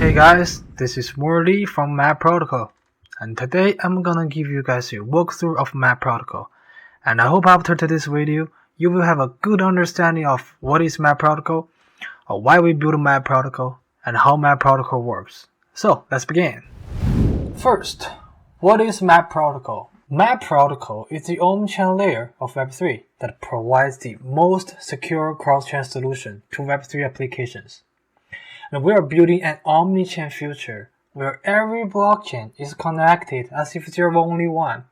Hey guys, this is Morley from MAPO Protocol, and today I'm gonna give you guys a walkthrough of MAPO Protocol. And I hope after today's video, you will have a good understanding of what is MAPO Protocol, or why we build MAPO Protocol, and how MAPO Protocol works. So let's begin. First, what is MAPO Protocol? MAPO Protocol is the Omnichain layer of Web3 that provides the most secure cross-chain solution to Web3 applications. And we are building an Omnichain future where every blockchain is connected as if there were only one,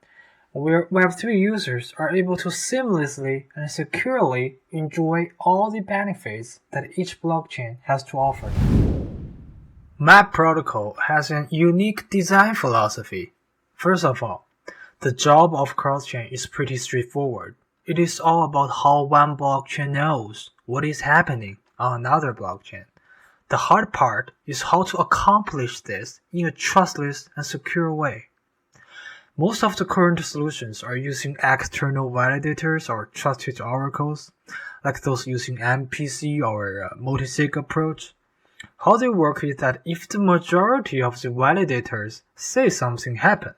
where Web3 users are able to seamlessly and securely enjoy all the benefits that each blockchain has to offer. MAPO Protocol has a unique design philosophy. First of all, the job of cross-chain is pretty straightforward. It is all about how one blockchain knows what is happening on another blockchain. The hard part is how to accomplish this in a trustless and secure way. Most of the current solutions are using external validators or trusted oracles, like those using MPC or multi-sig approach. How they work is that if the majority of the validators say something happened,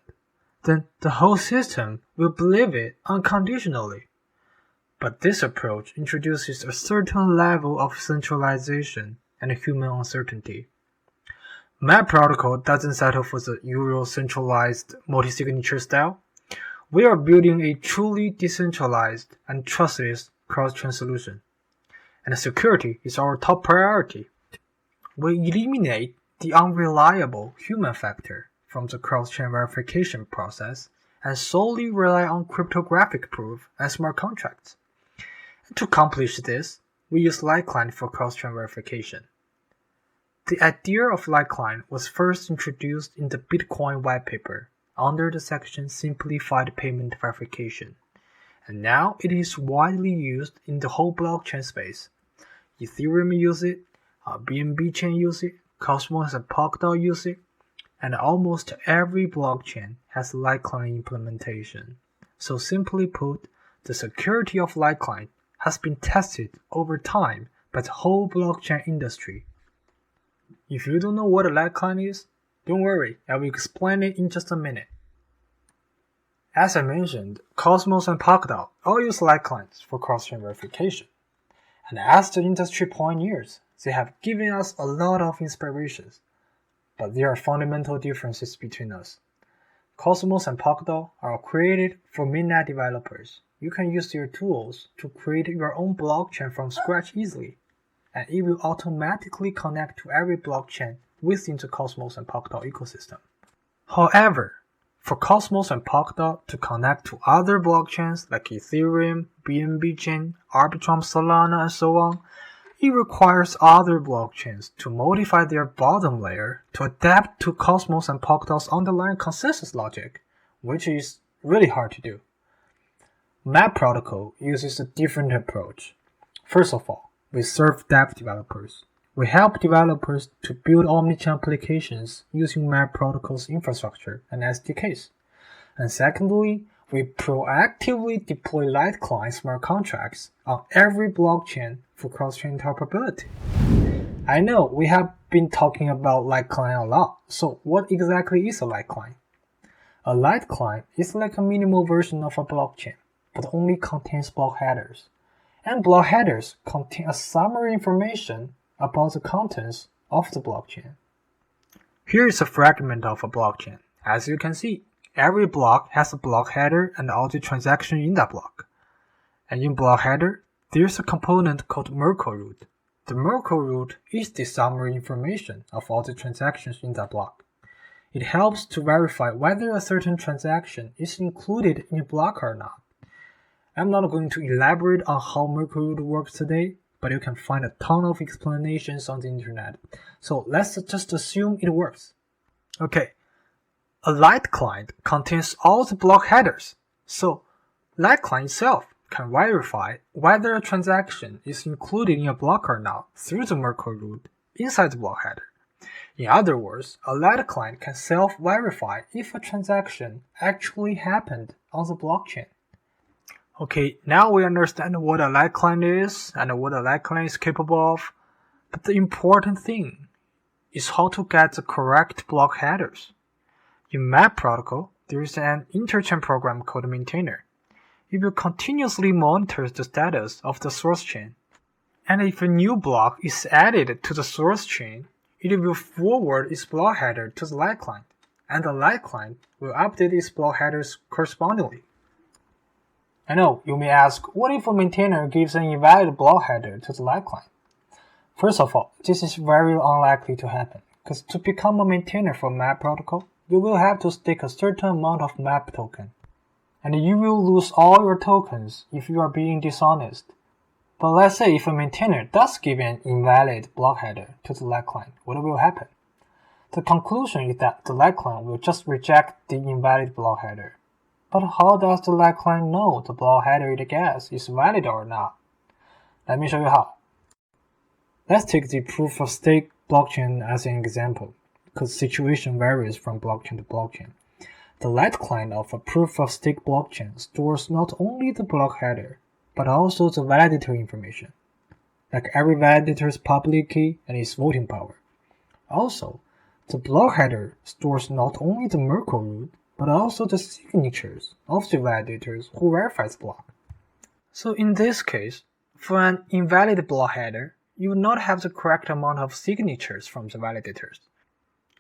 then the whole system will believe it unconditionally. But this approach introduces a certain level of centralization and human uncertainty. MAPO Protocol doesn't settle for the usual centralized multi-signature style. We are building a truly decentralized and trustless cross-chain solution, and security is our top priority. We eliminate the unreliable human factor from the cross-chain verification process and solely rely on cryptographic proof and smart contracts. And to accomplish this, we use Litecoin for cross-chain verification. The idea of Litecoin was first introduced in the Bitcoin white paper under the section Simplified Payment Verification, and now it is widely used in the whole blockchain space. Ethereum uses it, BNB chain uses it, Cosmos and Polkadot use it, and almost every blockchain has Litecoin implementation. So simply put, the security of Litecoin has been tested over time by the whole blockchain industry. If you don't know what a Litecoin is, don't worry, I will explain it in just a minute. As I mentioned, Cosmos and Polkadot all use Litecoins for cross-chain verification. And as the industry pioneers, they have given us a lot of inspirations. But there are fundamental differences between us. Cosmos and Polkadot are created for mainnet developers. You can use their tools to create your own blockchain from scratch easily, and it will automatically connect to every blockchain within the Cosmos and Polkadot ecosystem. However, for Cosmos and Polkadot to connect to other blockchains like Ethereum, BNB chain, Arbitrum, Solana, and so on, it requires other blockchains to modify their bottom layer to adapt to Cosmos and Polkadot's underlying consensus logic, which is really hard to do. MAPO Protocol uses a different approach. First of all, we serve dev developers. We help developers to build Omnichain applications using MAPO Protocol's infrastructure and SDKs. And secondly, we proactively deploy Litecoin smart contracts on every blockchain for cross-chain interoperability. I know we have been talking about Litecoin a lot, so what exactly is a Litecoin? A Litecoin is like a minimal version of a blockchain, but only contains block headers. And block headers contain a summary information about the contents of the blockchain. Here is a fragment of a blockchain. As you can see, every block has a block header and all the transactions in that block. And in block header, there's a component called Merkle root. The Merkle root is the summary information of all the transactions in that block. It helps to verify whether a certain transaction is included in a block or not. I'm not going to elaborate on how Merkle root works today, but you can find a ton of explanations on the internet. So let's just assume it works. Okay, a Litecoin contains all the block headers, so Litecoin itself can verify whether a transaction is included in a block or not through the Merkle root inside the block header. In other words, a Litecoin can self-verify if a transaction actually happened on the blockchain. Okay, now we understand what a Litecoin is and what a Litecoin is capable of, but the important thing is how to get the correct block headers. In MAP protocol, there is an interchain program called maintainer. It will continuously monitor the status of the source chain. And if a new block is added to the source chain, it will forward its block header to the light client, and the light client will update its block headers correspondingly. I know, you may ask, what if a maintainer gives an invalid block header to the light client? First of all, this is very unlikely to happen, because to become a maintainer for MAP protocol, you will have to stake a certain amount of MAP token, and you will lose all your tokens if you are being dishonest. But let's say if a maintainer does give an invalid block header to the light client, what will happen? The conclusion is that the light client will just reject the invalid block header. But how does the light client know the block header it gets is valid or not? Let me show you how. Let's take the proof-of-stake blockchain as an example, because the situation varies from blockchain to blockchain. The light client of a proof-of-stake blockchain stores not only the block header, but also the validator information, like every validator's public key and its voting power. Also, the block header stores not only the Merkle root, but also the signatures of the validators who verify the block. So in this case, for an invalid block header, you will not have the correct amount of signatures from the validators.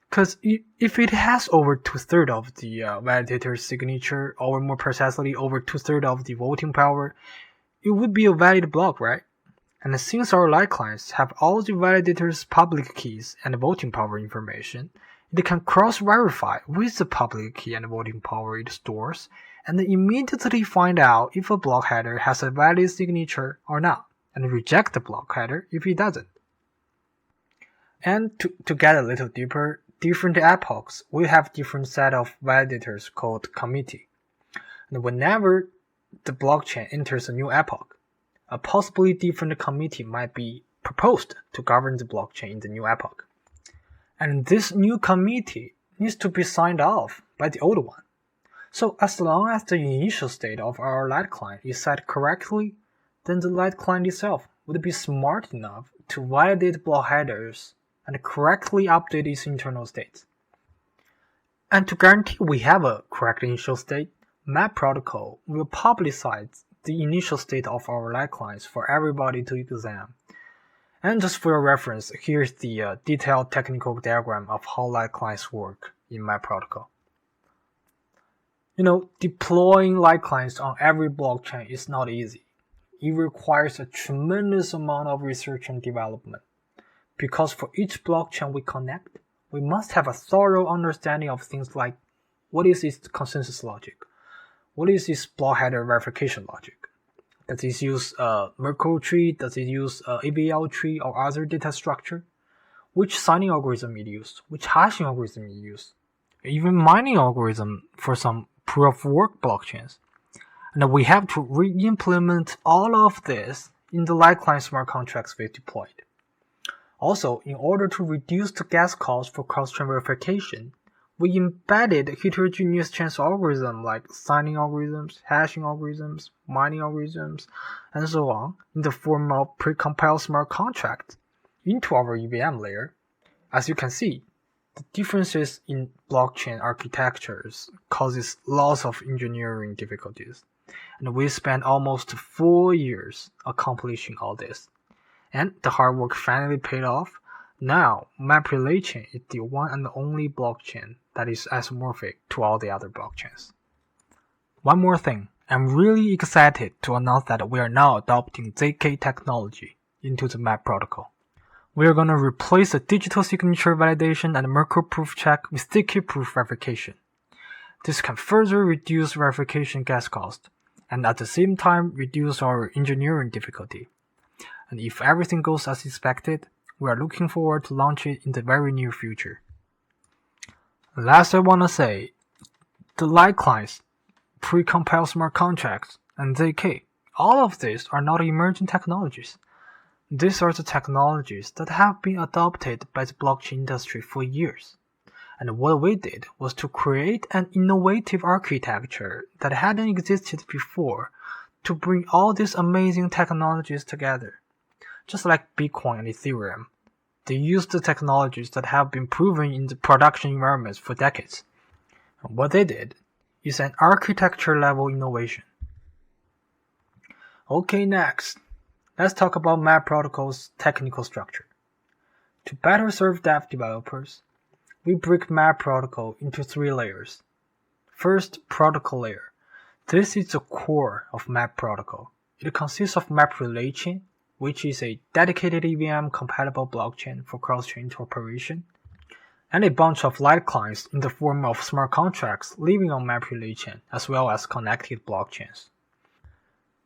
Because if it has over 2/3 of the validator's signature, or more precisely over 2/3 of the voting power, it would be a valid block, right? And since our light clients have all the validators' public keys and voting power information, it can cross-verify with the public key and voting power it stores, and immediately find out if a block header has a valid signature or not, and reject the block header if it doesn't. And to get a little deeper, different epochs will have different set of validators called committee. And whenever the blockchain enters a new epoch, a possibly different committee might be proposed to govern the blockchain in the new epoch. And this new committee needs to be signed off by the old one. So as long as the initial state of our light client is set correctly, then the light client itself would be smart enough to validate block headers and correctly update its internal state. And to guarantee we have a correct initial state, MAP protocol will publicize the initial state of our light clients for everybody to examine. And just for your reference, here's the detailed technical diagram of how light clients work in MAP protocol. Deploying light clients on every blockchain is not easy. It requires a tremendous amount of research and development. Because for each blockchain we connect, we must have a thorough understanding of things like what is its consensus logic, what is its block header verification logic. Does it use a Merkle tree? Does it use a ABL tree or other data structure? Which signing algorithm it used? Which hashing algorithm it used? Even mining algorithm for some proof-of-work blockchains. And we have to re-implement all of this in the light client smart contracts we've deployed. Also, in order to reduce the gas cost for cross-chain verification, we embedded heterogeneous chain algorithms like signing algorithms, hashing algorithms, mining algorithms, and so on in the form of precompiled smart contracts into our EVM layer. As you can see, the differences in blockchain architectures causes lots of engineering difficulties, and we spent almost 4 years accomplishing all this. And the hard work finally paid off. Now, MAP Relay Chain is the one and only blockchain that is isomorphic to all the other blockchains. One more thing, I'm really excited to announce that we are now adopting ZK technology into the MAP protocol. We are going to replace the digital signature validation and Merkle proof check with ZK proof verification. This can further reduce verification gas cost, and at the same time reduce our engineering difficulty. And if everything goes as expected, we are looking forward to launch it in the very near future. Last I want to say, the light clients, precompiled smart contracts, and ZK, all of these are not emerging technologies. These are the technologies that have been adopted by the blockchain industry for years. And what we did was to create an innovative architecture that hadn't existed before to bring all these amazing technologies together. Just like Bitcoin and Ethereum, They use the technologies that have been proven in the production environments for decades. And what they did is an architecture-level innovation. Okay, next, let's talk about MAP protocol's technical structure. To better serve dev developers, we break MAP protocol into 3 layers. First, protocol layer. This is the core of MAP protocol. It consists of MAP relay chain, which is a dedicated EVM-compatible blockchain for cross-chain interoperation, and a bunch of light clients in the form of smart contracts living on MAP relay chain, as well as connected blockchains.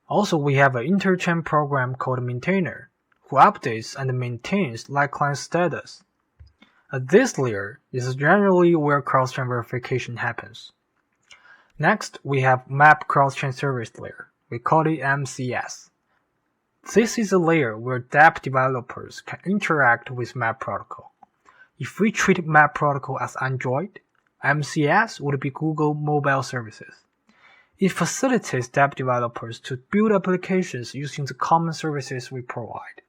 Also, we have an interchain program called maintainer, who updates and maintains light client status. This layer is generally where cross-chain verification happens. Next, we have MAP cross-chain service layer. We call it MCS. This is a layer where dApp developers can interact with MAP protocol. If we treat MAP protocol as Android, MCS would be Google Mobile Services. It facilitates dApp developers to build applications using the common services we provide.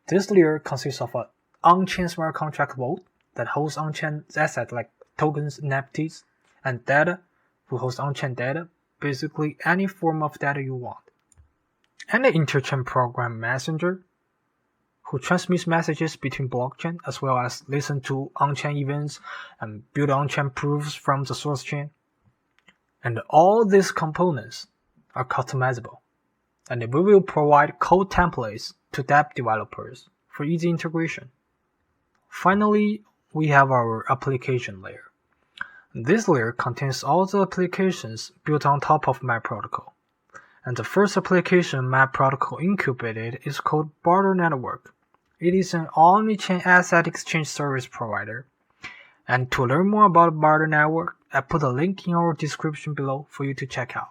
This layer consists of an on-chain smart contract vault that hosts on-chain assets like tokens, NFTs, and data, who hosts on-chain data, basically any form of data you want. And an interchain program messenger, who transmits messages between blockchain as well as listen to on-chain events and build on-chain proofs from the source chain. And all these components are customizable, and we will provide code templates to dApp developers for easy integration. Finally, we have our application layer. This layer contains all the applications built on top of MAP protocol. And the first application MAP protocol incubated is called Barter Network. It is an Omnichain asset exchange service provider. And to learn more about Barter Network, I put a link in our description below for you to check out.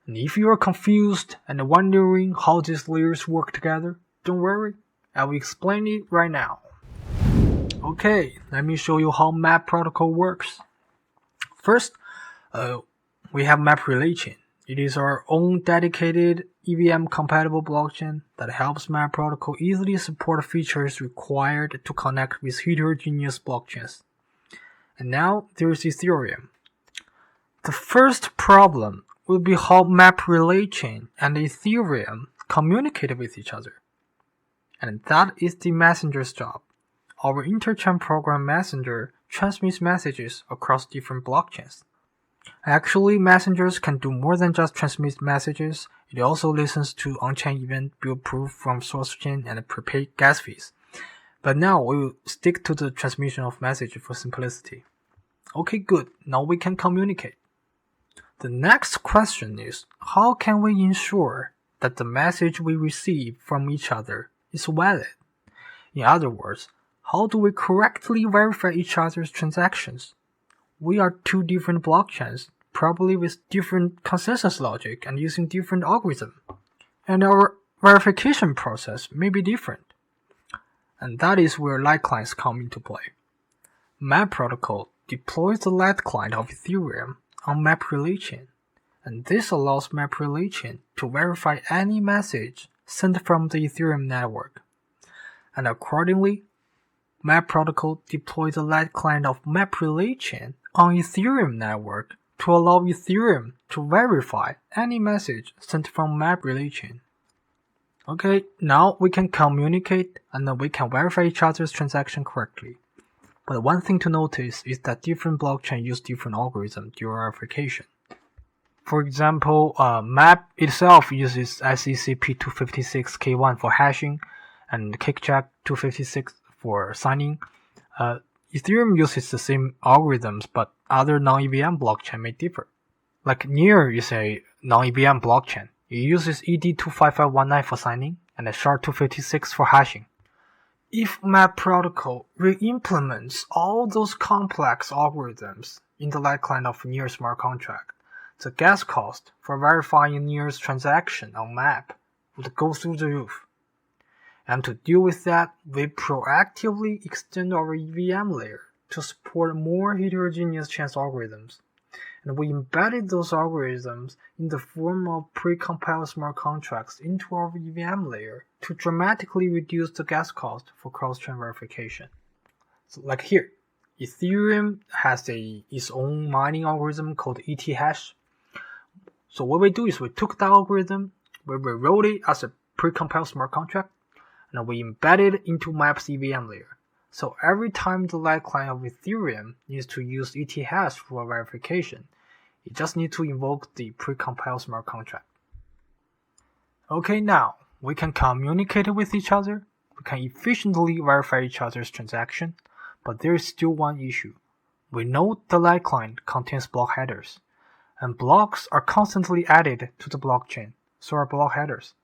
And if you are confused and wondering how these layers work together, don't worry, I will explain it right now. Okay, let me show you how MAP protocol works. First, we have MAP relay chain. It is our own dedicated EVM-compatible blockchain that helps MAP protocol easily support features required to connect with heterogeneous blockchains. And now there's Ethereum. The first problem will be how MAP relay chain and Ethereum communicate with each other. And that is the messenger's job. Our interchain program messenger transmits messages across different blockchains. Actually, messengers can do more than just transmit messages. It also listens to on-chain event, build proof from source chain, and prepay gas fees. But now we will stick to the transmission of message for simplicity. Okay, good. Now we can communicate. The next question is, how can we ensure that the message we receive from each other is valid? In other words, how do we correctly verify each other's transactions? We are 2 different blockchains, probably with different consensus logic and using different algorithms. And our verification process may be different. And that is where light clients come into play. MAP protocol deploys the light client of Ethereum on MAP relay chain. And this allows MAP relay chain to verify any message sent from the Ethereum network. And accordingly, MAP protocol deploys the light client of MAP relay chain on Ethereum network to allow Ethereum to verify any message sent from MAP relay chain. Okay, now we can communicate and then we can verify each other's transaction correctly. But one thing to notice is that different blockchains use different algorithms during verification. For example, MAP itself uses SECP 256K1 for hashing and Kickcheck 256 for signing. Ethereum uses the same algorithms, but other non-EVM blockchain may differ. Like Near is a non-EVM blockchain. It uses ED25519 for signing and SHA-256 for hashing. If MAP protocol re-implements all those complex algorithms in the light client of Near smart contract, the gas cost for verifying Near's transaction on MAP would go through the roof. And to deal with that, we proactively extend our EVM layer to support more heterogeneous chain algorithms. and we embedded those algorithms in the form of pre-compiled smart contracts into our EVM layer to dramatically reduce the gas cost for cross-chain verification. So like here, Ethereum has its own mining algorithm called ETH. So what we do is we took the algorithm, we wrote it as a pre-compiled smart contract, and we embedded it into MAP's EVM layer. So every time the light client of Ethereum needs to use ETH for verification, it just needs to invoke the pre-compiled smart contract. Okay, now we can communicate with each other, we can efficiently verify each other's transaction, but there is still one issue. We know the light client contains block headers, and blocks are constantly added to the blockchain, so are block headers.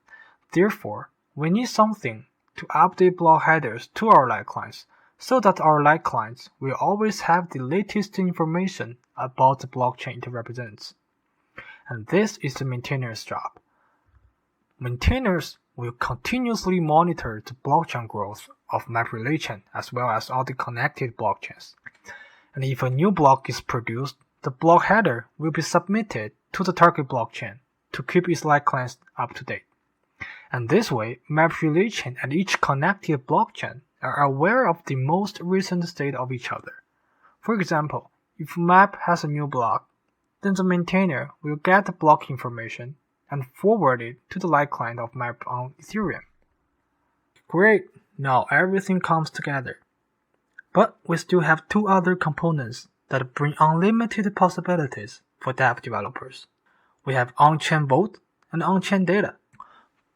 Therefore, we need something to update block headers to our light clients, so that our light clients will always have the latest information about the blockchain it represents. And this is the maintainer's job. Maintainers will continuously monitor the blockchain growth of MAP relay chain as well as all the connected blockchains. And if a new block is produced, the block header will be submitted to the target blockchain to keep its light clients up to date. And this way, MAP relay chain and each connected blockchain are aware of the most recent state of each other. For example, if MAP has a new block, then the maintainer will get the block information and forward it to the light client of MAP on Ethereum. Great, now everything comes together. But we still have two other components that bring unlimited possibilities for dApp developers. We have on-chain vote and on-chain data.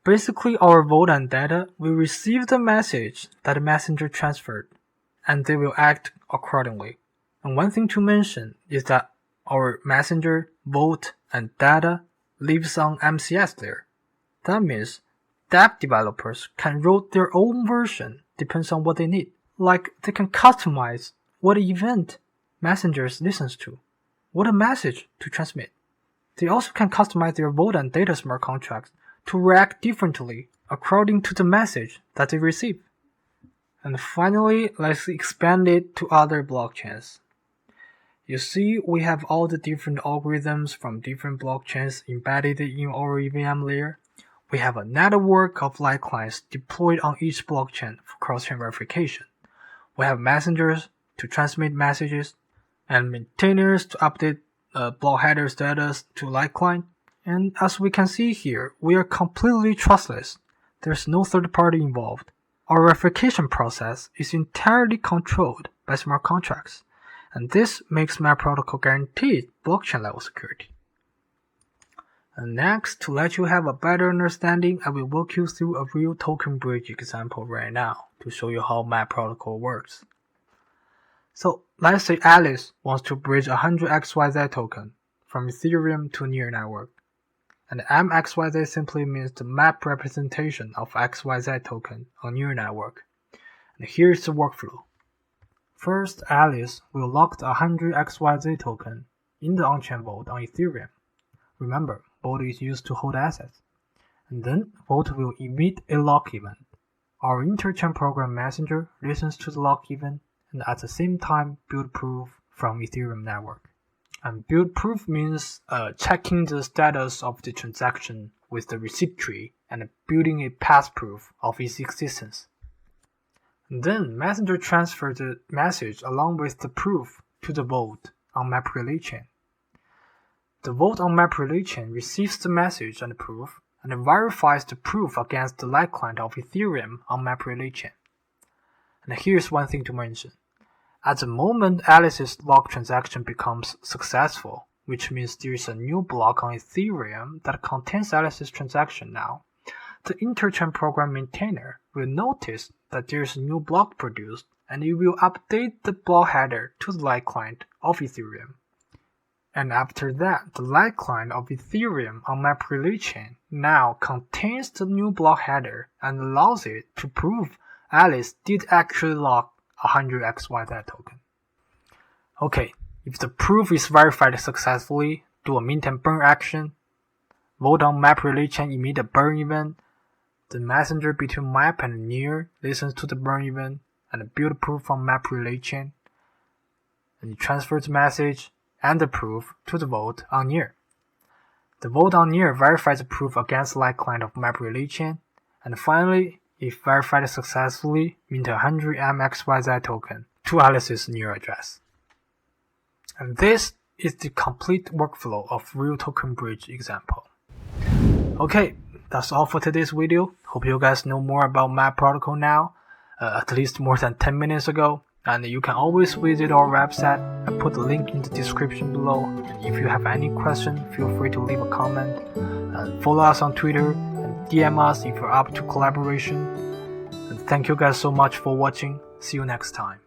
Basically, our vote and data will receive the message that the messenger transferred, and they will act accordingly. And one thing to mention is that our messenger, vote, and data lives on MCS layer. That means dApp developers can write their own version depends on what they need. Like they can customize what event messengers listens to, what a message to transmit. They also can customize their vote and data smart contracts to react differently according to the message that they receive. And finally, let's expand it to other blockchains. You see, we have all the different algorithms from different blockchains embedded in our EVM layer. We have a network of light clients deployed on each blockchain for cross-chain verification. We have messengers to transmit messages, and maintainers to update block header status to light client. And as we can see here, we are completely trustless. There's no third party involved. Our verification process is entirely controlled by smart contracts, and this makes MAP protocol guaranteed blockchain level security. And next, to let you have a better understanding, I will walk you through a real token bridge example right now to show you how MAP protocol works. So let's say Alice wants to bridge 100 XYZ token from Ethereum to Near network. And MXYZ simply means the map representation of XYZ token on Near network. And here's the workflow. First, Alice will lock the 100 XYZ token in the on-chain vault on Ethereum. Remember, vault is used to hold assets. And then vault will emit a lock event. Our interchain program messenger listens to the lock event and at the same time build proof from Ethereum network. And build proof means checking the status of the transaction with the receipt tree and building a path proof of its existence. And then messenger transfers the message along with the proof to the vault on MAP relay chain. The vault on MAP relay chain receives the message and proof and verifies the proof against the light client of Ethereum on MAP relay chain. And here's one thing to mention. At the moment Alice's lock transaction becomes successful, which means there is a new block on Ethereum that contains Alice's transaction now, the interchain program maintainer will notice that there is a new block produced and it will update the block header to the light client of Ethereum. And after that, the light client of Ethereum on MAP relay chain now contains the new block header and allows it to prove Alice did actually lock 100 XYZ token. Okay, if the proof is verified successfully, do a mint and burn action, vote on MAP relay chain emit a burn event, the messenger between MAP and Near listens to the burn event and build proof on MAP relay chain, and you transfer the message, and the proof to the vote on near. The vote on near verifies the proof against like client of MAPO relay chain, and finally, if verified successfully, mint 100 MXYZ token to Alice's near address. And this is the complete workflow of real token bridge example. Okay, that's all for today's video. Hope you guys know more about MAPO protocol now, at least more than 10 minutes ago. And you can always visit our website and put the link in the description below. And if you have any question, feel free to leave a comment. And follow us on Twitter and DM us if you're up to collaboration. And thank you guys so much for watching. See you next time.